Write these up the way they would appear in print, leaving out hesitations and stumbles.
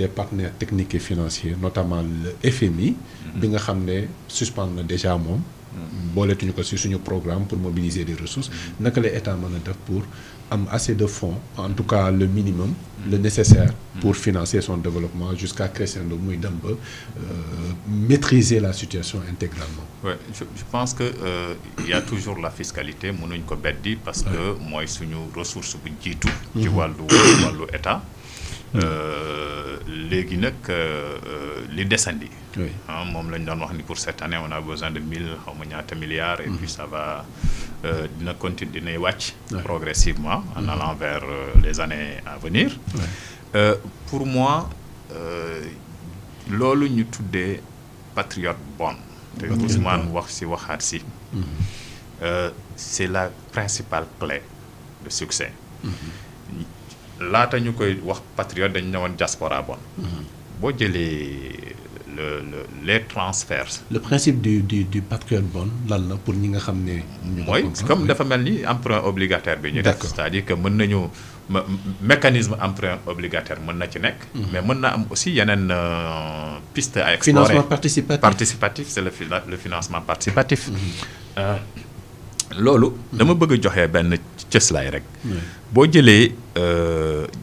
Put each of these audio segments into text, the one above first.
des partenaires techniques et financiers notamment le FMI. bi nga xam ne suspendre na déjà moom. booletuñu ko ci suñu programme pour mobiliser des ressources. naka la état mën a def pour am assez de fonds en tout cas le minimum. le nécessaire pour financer son développement jusqu'à crescendo muy dem ba maîtriser la situation intégralement. Oui, je pense que il y a toujours la fiscalité mënuñ ko beddi parce que mooy suñu ressource bu jiitu. ci wàllu état. léegi nag li desandi. moom lañ doon wax ni pour cette année on a besoin de 1000 xaw ma ñaata milliards. et puis ça va dina continuer dinay wàcc. progressivement en allant vers les années à venir. pour moi loolu ñu tuddee patriote bond. te Ousmane wax si waxaat si. c'est la principale clé de succès. laata ñu koy wax patriote dañu ñëwoon diaspora bon. boo jëlee les transferts. le principe du patriote bon lan la pour ñi nga xam ne. mooy comme dafa mel ni emprunt obligataire bi ñu def. c'est-à-dire que mën nañu mécanisme emprunt obligataire mën na ci nekk. mais mën na am aussi yeneen piste à explorer. financement participatif. participatif c'est le financement participatif. loolu dama bëgg a joxe benn cëslaay rek. boo jëlee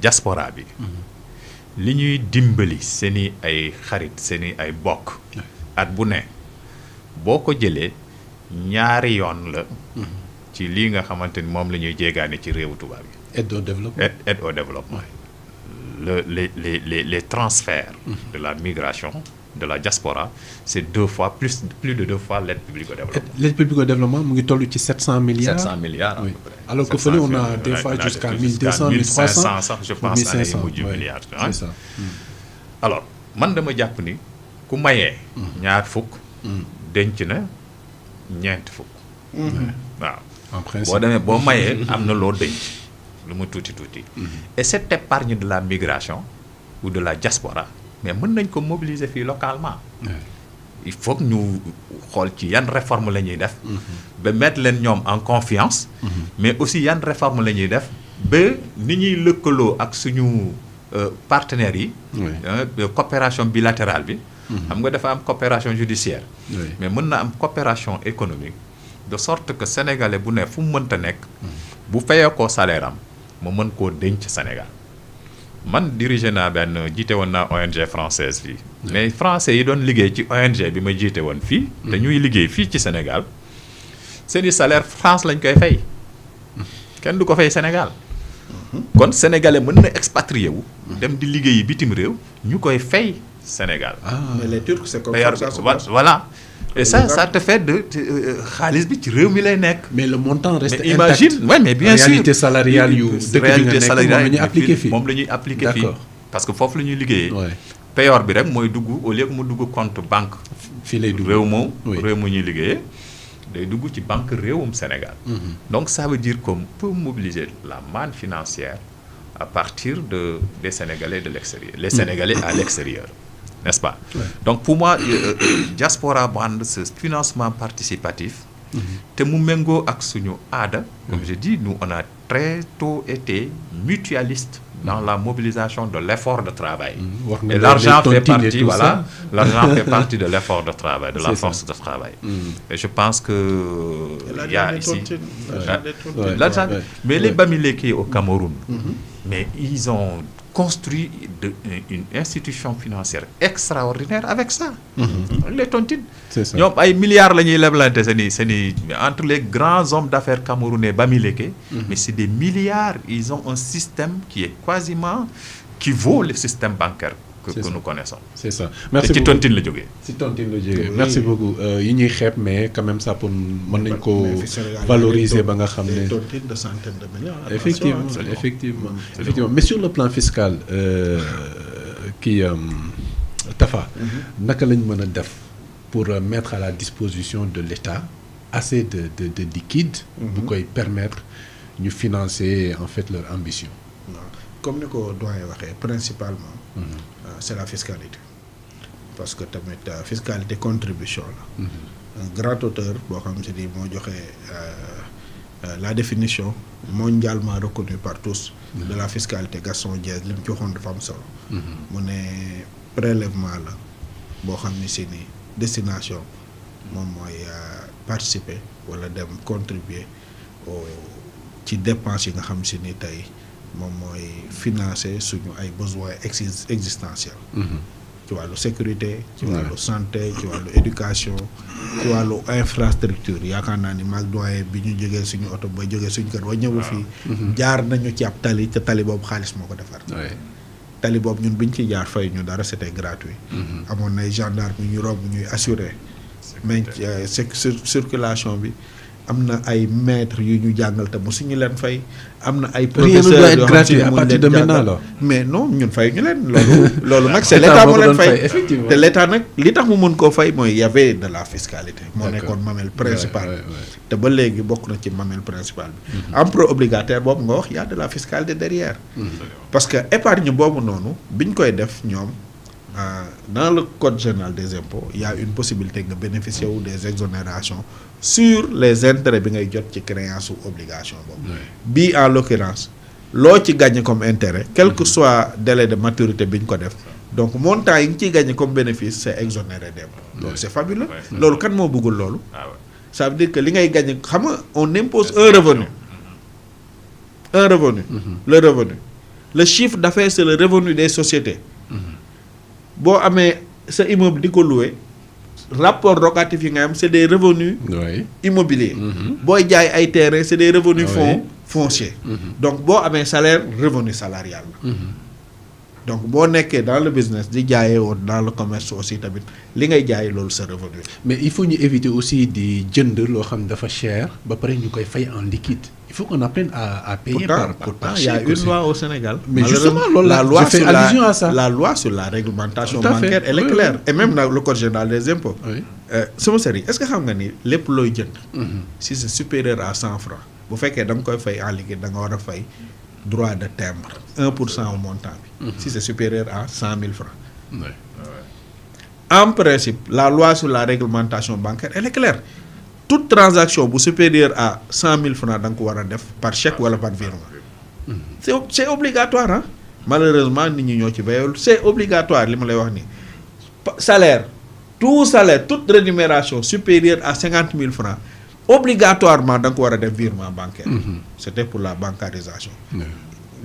diaspora bi. li ñuy dimbali seeni ay xarit seeni ay bokk. at bu ne boo ko jëlee ñaari yoon la. ci lii nga xamante ni moom la ñuy jéegaane ci réewu tubaab yi. aide au développement. aide au développement. les transferts. de la migration. de la diaspora c'est plus de deux fois l'aide publique au développement. L'aide publique au développement mu ngi toll ci 700 milliards. 700 milliards oui. à peu près. alors que fële on a des fois jusqu'à 1200 1500 sax je pense année yi mujj milliards. c'est ça. alors man dama jàpp ni ku mayee. ñaar fukk. denc na ñeent fukk. waaw. en principe boo demee boo mayee am na loo denc lu mu tuuti tuuti. et cette épargne de la migration ou de la diaspora. mais mën nañ ko mobiliser fii localement. il faut que ñu xool ci yan réforme la ñuy def. ba mettre leen ñoom en confiance. mais aussi yan réforme la ñuy def ba ni ñuy lëkkaloo ak suñu partenaires yi. coopération bilatérale bi. xam nga dafa am coopération judiciaire. mais mën na am coopération économique de sorte que sénégalais bu ne fu mu mënta nekk. bu fayee koo salaire am mu mën koo denc Sénégal. man dirigé naa benn jiite woon naa ONG française fii. mais français yi doon liggéey ci ONG bi ma jiite woon fii. te ñuy liggéey fii ci Sénégal seeni salaire France lañ koy fay. kenn du ko fay Sénégal. kon sénégalais mën na expatrier wu. dem di liggéeyi bitim réew ñu koy fay Sénégal. mais les Turcs c'est comme ça. voilà. et ça te fait de xaalis bi ci réew mi lay nekk. mais le montant reste intact. imagine ouais, mais bien sûr réalité salariale yu dëkk bi nga nekk moom la ñuy appliqué fii. moom la ñuy appliqué fii parce que foofu la ñuy liggéeyee. Ouais. payoor bi rek mooy dugg au lieu que mu dugg compte banque. fii lay dugg réew mu ñuy liggéeyee day dugg ci banque réewum Sénégal. donc ça veut dire qu'on peut mobiliser la manne financière à partir des Sénégalais de l'extérieur. les Sénégalais à l'extérieur. n'est-ce pas? Donc pour moi diaspora band ce financement participatif. te mu méngoo ak suñu aada. comme je dis nous on a très tôt été mutualistes dans la mobilisation de l'effort de travail. Et l'argent fait partie l'argent fait partie de l'effort de travail, de la force de travail. Et je pense que il y a ici l'argent. Mais les Bamileke au Cameroun, mais ils ont construit une institution financière extraordinaire avec ça. Les tontines. ñoom ay milliards la ñuy leblante seeni entre les grands hommes d'affaires camerounais Bamileke. mais c'est des milliards. Ils ont un système qui vaut le système bancaire que nous connaissons. C'est ça. Merci beaucoup. Ci tontine la jógee. Ci tontine la jógee. Merci beaucoup. yi ñuy xeeb mais quand même ça pour mën nañ ko valoriser ba nga xam ne. tontine de centaines de milliards. Effectivement. Mais sur le plan fiscal Tafa. naka lañ mën a def pour mettre à la disposition de l'État assez de liquide. bu koy permettre ñu financer en fait leur ambition. comme ni ko doyen waxee principalement. c'est la fiscalité. parce que tamit fiscalité contribution la. un grand auteur boo xam si ni moo joxe la définition mondialement reconnue par tous de la fiscalité Gaston Diaz li mu ci waxoon dafa am solo. mu ne prélèvement la boo xam ni si ni destination moom mooy participer wala dem contribuer ci dépenses yi nga xam si ni tey moom mooy financer suñu ay besoins existentiels. ci wàllu sécurité ci wàllu santé ci wàllu éducation ci wàllu infrastructure yaakaar naa ni maag doyen bi ñu jógee suñu oto ba jógee suñu kër ba ñëw fii jaar nañu ci ab tali te tali boobu xaalis moo ko defar tali boobu ñun biñ ci jaar fay ñu dara c'était gratuit amoon nay gendarme ñu romb ñuy assurer mais circulation bi am na ay maîtres yu ñu jàngal te mu suñu leen fay am na ay professeurs yoo xam si à partir de maintenant mais non ñun fay ñu leen loolu nag c'est l'état moo leen fay te l'état nag li tax mu mën koo fay mooy y avait de la fiscalité moo nekkoon mamelle principale te ba léegi bokk na ci mamelle principale bi emprunt obligataire boobu nga wax y a de la fiscalité derrière parce que épargne boobu noonu biñ koy def ñoom dans le code général des impôts il y a une possibilité nga bénéficier wu des exonérations sur les intérêts bi ngay jot ci créance ou obligation boobu bii en l'occurrence loo ci gagné comme intérêt quel que soit délai de maturité bi ñu ko def donc montant yi nga ciy gagné comme bénéfice c'est exonéré d'impôt loolu c'est fabuleux loolu kan moo bëggul loolu ça veut dire que li ngay gagné xam nga on impose un revenu le revenu le chiffre d'affaires c'est le revenu des sociétés boo amee sa immeuble di ko louer rapport locatif yi nga am c'est des revenus immobiliers booy jaay ay terrain c'est des revenus fonciers donc boo amee salaire revenu salarial la donc boo nekkee dans le business di jaayee woon dans le commerce aussi tamit li ngay jaay loolu sa revenu mais il faut ñu éviter aussi di jënd loo xam dafa cher ba pare ñu koy fay en liquide il faut qu'on apprenne à payer pourtant il y a une loi au Sénégal mais justement la loi je fais allusion à ça la loi sur la réglementation bancaire elle est claire et même dans le code général des impôts sama sëriñ est-ce que xam nga ni lépp looy jënd si c'est supérieur à 100 francs bu fekkee da nga koy fay en liquide da nga war a fay droit de timbre 1% au montant bi si c'est supérieur à 100 000 francs en principe la loi sur la réglementation bancaire elle est claire toute transaction bu supérieure à 100 000 francs da nga ko war a def par chèque wala par virement c'est obligatoire hein malheureusement nit ñi ñoo ci bayul c'est obligatoire li ma lay wax ni salaire toute rémunération supérieure à 50 000 francs obligatoirement da nga ko war a def virement bancaire c'était pour la bancarisation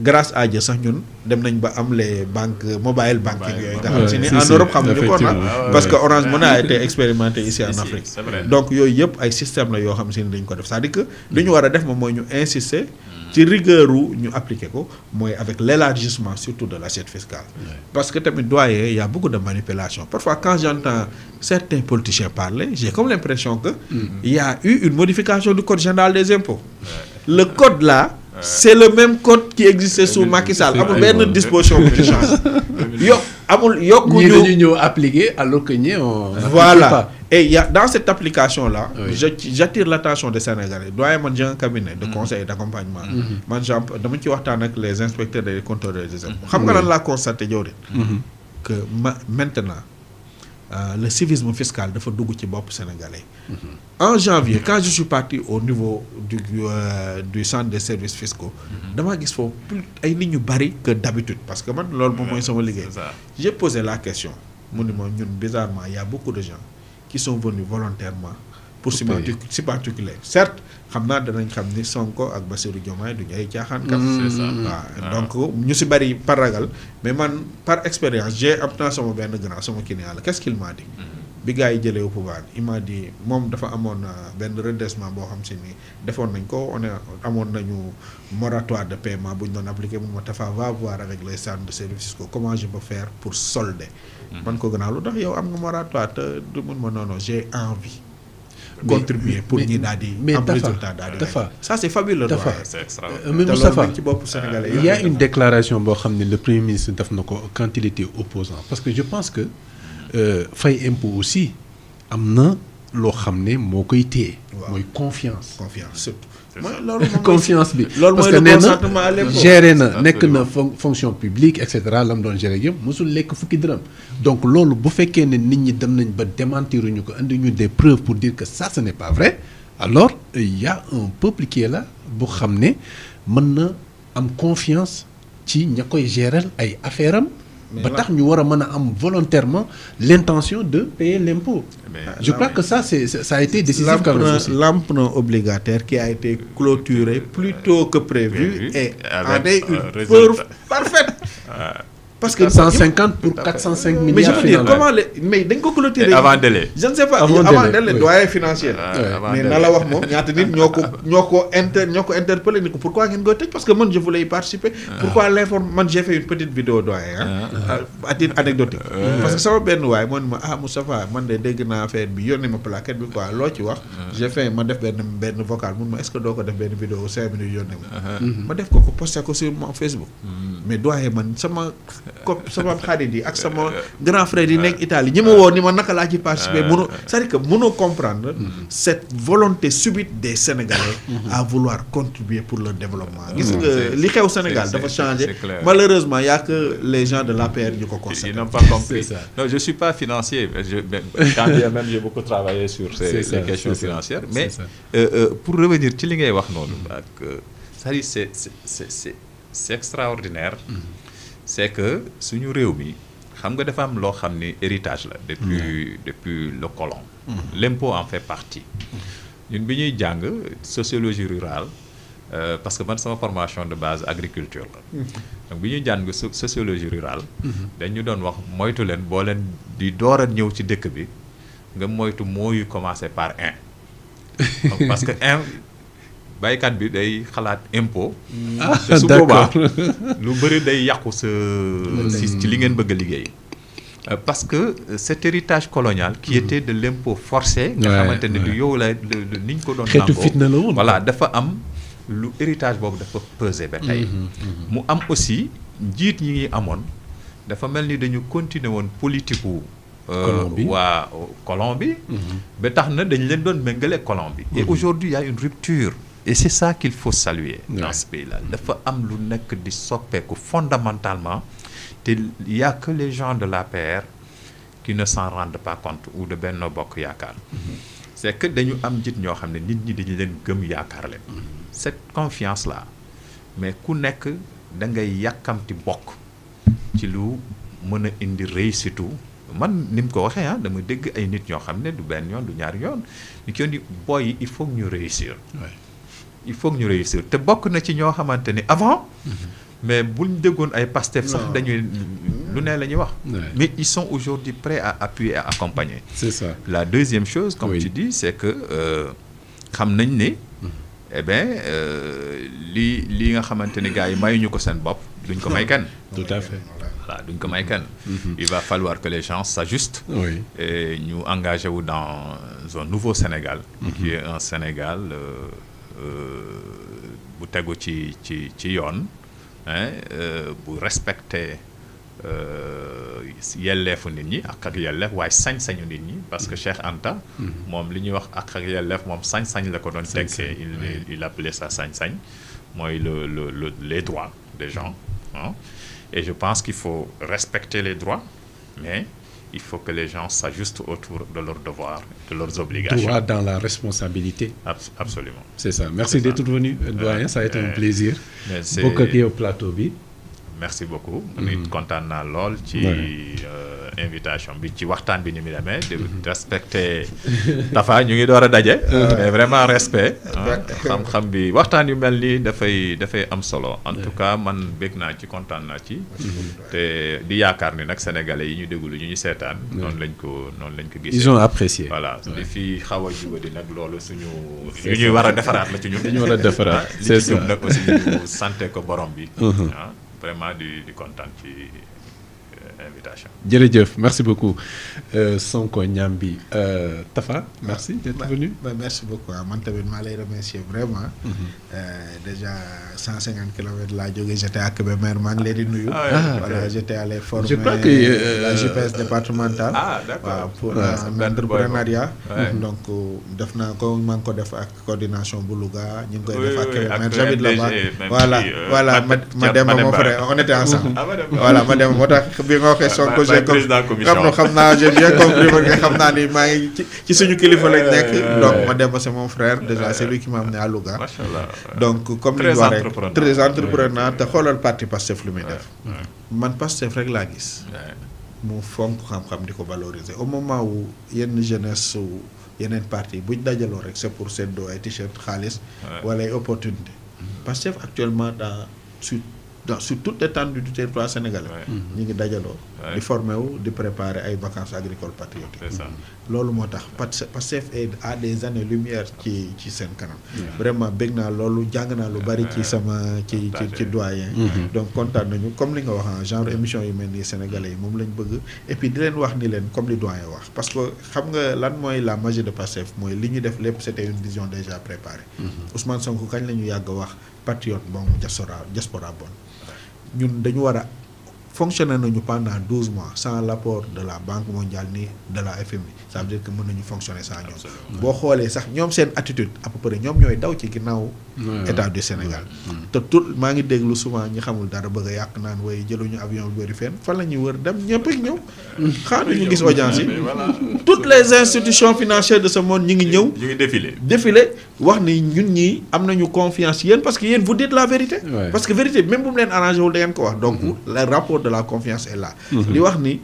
grâce à Dieu sax ñun dem nañ ba am les banques mobile banking yooyu nga xam si ni en Europe xamuñu ko na parce que Orange Money a été expérimenté ici en Afrique donc yooyu yëpp ay système la yoo xam si ni dañ ko def c'est-à-dire que li ñu war a def moom mooy ñu insister ci rigueur ñu appliquer ko mooy avec l'élargissement surtout de l'assiette fiscale parce que tamit doyen il y a beaucoup de manipulation parfois quand j'entends certains politiciens parler j'ai comme l'impression que il y a eu une modification du code général des impôts le code là c'est le même code qui existait sous Macky Sall amul benn disposition bu ci change yokkuñu dañu ñëw appliquer alors que ñi on voilà et il y a dans cette application là j'attire l'attention des Sénégalais doyen man j'ai un cabinet de conseil et d'accompagnement man dama ci waxtaan ak les inspecteurs et les contrôleurs des impôts xam nga lan laa constaté yow de que maintenant le civisme fiscal dafa dugg ci bopp sénégalais en janvier quand je suis parti au niveau du centre des services fiscaux damaa gis foofu plus ay nit ñu bari que d'habitude parce que man loolu moom mooy sama liggéey j'ai posé la question mu ni ma ñun bizarrement il y a beaucoup de gens qui sont venus volontairement pour s'immatriculer certes xam naa danañ xam ni Sonko ak Bassirou Diomaye duñu ay caaxaankat waaw donc ñu si bari par ragal mais man par expérience j'ai am naa sama benn grand sama client la qu'est-ce qu'il m'a dit bi gars yi jëlee au pouvoir il m'a dit moom dafa amoon benn redressement boo xam si ni defoon nañ ko amoon nañu moratoire de paiement bu ñu doon appliqué mun ma Tafa va voir avec les centres de services fiscaux comment je peux faire pour solder man ko gannaaw lu tax yow am nga moratoire te du mun ma non j'ai envie contribuer pour ñi daal di am résultat daal di ça c'est fabuleux c'est extraordinaire mais Moustapha ci bopp sénégalais il y a une déclaration boo xam ne le premier ministre def na ko quand il était opposant parce que je pense que fay impôt aussi am na loo xam ne moo koy téye mooy confiance surtout confiance bi loolu parce que nee na géré na nekk na fonction publique et cetera la mu doon géré yëpp mosul lekk fukki dërëm donc loolu bu fekkee ne nit ñi dem nañ ba démentiruñu ko andi ñu des preuves pour dire que ça ce n'est pas vrai alors il y a un peuple qui est là boo xam ne mën na am confiance ci ña koy gérer ay affaire am ba tax ñu war a mën a am volontairement l'intention de payer l'impôt. Je crois que ça a été décisif quand même aussi. L'emprunt obligataire qui a été clôturé plus tôt que prévu et avec une preuve parfaite. Parce que 150 pour 405 milliards. Mais je veux dire, comment mais dañ ko clôturer avant délai. Je ne sais pas avant délai doyen financier. Mais na la wax moom ñaata nit ñoo ko interpellé ni ko pourquoi ngeen koy tëj parce que man je voulais y participer. Pourquoi man j'ai fait une petite vidéo doyen à titre anecdotique. Parce que sama benn waay moo ne ma Moustapha man de dégg naa affaire bi yónnee ma plaquette bi quoi loo ci wax. J'ai fait ma def benn vocal mun ma est-ce que doo ko def benn vidéo 5 minutes yónnee ma. Ma def ko posté ko sur mon Facebook. Mais doyen man sama xarit yi ak sama grand frère yi nekk Italie ñi ma woo ni ma naka laa ci participer mënu c'est-à-dire que mënoo comprendre cette volonté subite des Sénégalais à vouloir contribuer pour leur développement gis nga li xew Sénégal dafa changer malheureusement y a que les gens de l'APR ñu ko constaté. Ils n'ont pas compris. Non, je suis pas financier, quand bien même j'ai beaucoup travaillé sur ces questions financières, mais pour revenir ci li ngay wax noonu ak c'est-à-dire c'est extraordinaire. C'est que suñu réew mi xam nga dafa am loo xam ni héritage la depuis le colon. L'impôt en fait partie. ñun bi ñuy jàng sociologie rurale parce que man sama formation de base agriculture la. Donc bi ñuy jàng sociologie rurale. dañu doon wax moytu leen boo leen di door a ñëw ci dëkk bi nga moytu mooyu commencer par un. Donc parce que un baykat bi day xalaat impôt. te su boobaa lu bëri day yàqu sa ci li ngeen bëgg a liggéey. Parce que cet héritage colonial qui était de l'impôt forcé. nga xamante ne du yow la ni ñu ko doon xeetu fitna la woon. Voilà dafa am lu héritage boobu dafa peser ba tey. mu am aussi njiit ñi ngi amoon dafa mel ni dañu continuer woon politique wu. waa colon bi. ba tax na dañ leen doon méngale colon bi. Et aujourd'hui il y a une rupture. Et c'est ça qu'il faut saluer dans ce pays-là. Dafa am lu nekk di soppeeku fondamentalement te il y a que les gens de l'APR qui ne s'en rendent pas compte ou de Benno Bokk Yaakaar. C'est que dañu am njiit ñoo xam ne nit ñi dañu leen gëm yaakaar leen. Cette confiance-là mais ku nekk da ngay yàkkamti bokk ci lu mën a indi réussite man ni mu ko waxee dama dégg ay nit ñoo xam ne du benn yoon du ñaari yoon ni ki yoon di boy yi il faut que ñu réussir. Il faut que ñu réussir te bokk na ci ñoo xamante ni avant mais buñ déggoon ay Pastef sax dañuy lu ne la ñuy wax mais ils sont aujourd'hui prêts à appuyer et à accompagner. C'est ça. La deuxième chose comme tu dis c'est que xam nañ ne eh bien li nga xamante ni gars yi mayuñu ko seen bopp duñ ko may kenn. Tout à fait. Voilà duñ ko may kenn. Il va falloir que les gens s'ajustent. Et ñu engagé wu dans un nouveau Sénégal. Qui est un Sénégal bu tegu ci yoon bu respecter yelleefu nit ñi ak yelleef waaye sañ-sañu nit ñi parce que Cheikh Anta moom li ñuy wax ak yelleef moom sañ-sañ la ko doon tekkee il appelait ça sañ-sañ mooy les droits des gens et je pense qu'il faut respecter les droits mais il faut que les gens s'ajustent autour de leurs devoirs, de leurs obligations. Droit dans la responsabilité. Absolument. C'est ça. Merci d'être venu, doyen. Ça a été un plaisir. Beaucoup au plateau bi. Merci beaucoup. Nit kontaan naa lool ci invitation bi ci waxtaan bi ni mu demee de respecter Tafa ñu ngi door a daje mais vraiment respect xam-xam bi waxtaan yu mel nii dafay am solo en tout cas man bég naa ci kontaan naa ci te di yaakaar ni nag sénégalais yi ñu déglu ñu seetaan noonu lañ ko gisee. Ils ont apprécié. Voilà li fi xaw a jubadi nag loolu suñu yu ñuy war a defaraat la ci ñun. dañu war a defaraat c'est ça nag aussi ñu sante ko borom bi. Vraiment di kontaan ci invitation. Jërëjëf merci beaucoup Sonko Niambi Tafa merci d'être venu. Merci beaucoup man tamit maa lay remercier vraiment. Déjà 150 kilomètres laa jógee j'étais à Kébémer maa ngi leen di nuyu. Voilà j'étais allé former je crois que la JPS départementale. D'accord pour l'entrepreneuriat. Donc def naa ko maa ngi ko def ak coordination bu Louga ñu ngi koy def ak Kébémer j'habite là-bas. Voilà ma dem mon frère on était ensemble. Voilà ma dem moo tax bi nga waxee Sonko j'ai président commission xam naa j'ai bien compris parce que xam naa ni maa ngi ci suñu kilifa lañ nekk. donc Mademba c'est mon frère déjà c'est lui qui m'a amené à Louga. machallah donc comme ni ñu wax rek très entrepreneur te xoolal parti Pastef lu muy def. man Pastef rek laa gis. mu fonk xam-xam di ko valoriser au moment où yenn jeunesse su yeneen parti buñ dajaloo rek c'est pour seddoo ay t-shirt xaalis. wala ay opportunité. Pastef actuellement sur toute l'étendue du territoire sénégalais. ñu ngi dajaloo. di former wu di préparer ay vacances agricoles patriotiques. loolu moo tax Pastef à des années lumière ci seen kanam. vraiment bég naa loolu jàng naa lu bari ci sama ci doyen. donc kontaan nañu comme li nga wax genre émission yu mel nii sénégalais yi moom lañ bëgg et puis di leen wax ni leen comme li doyen wax parce que xam nga lan mooy la magie de Pastef mooy li ñu def lépp c'était une vision déjà préparée. Ousmane Sonko kañ la ñu yàgg wax patriote bon diaspora bon. ñun dañu war a fonctionner nañu pendant 12 mois sans l'apport de la Banque mondiale ni de la FMI ça veut dire que mën nañu fonctionner sans ñoom. boo xoolee sax ñoom seen attitude à peu près ñoom ñooy daw ci ginnaaw état du Sénégal. te tout maa ngi déglu souvent ñi xamul dara bëgg a yàq naan way jëluñu avion bu bëri fenn fan la ñuy wër dem ñëpp ak ñëw. xaaruñu gis audience yi. toutes les institutions financières de ce monde ñi ngi ñëw. ñu ngi défilé wax ni ñun ñii am nañu confiance yéen parce que yéen vous dites la vérité. parce que vérité bi même bu mu leen arrangé wul da ngeen ko wax. donc le rapport de la confiance est là. li wax ni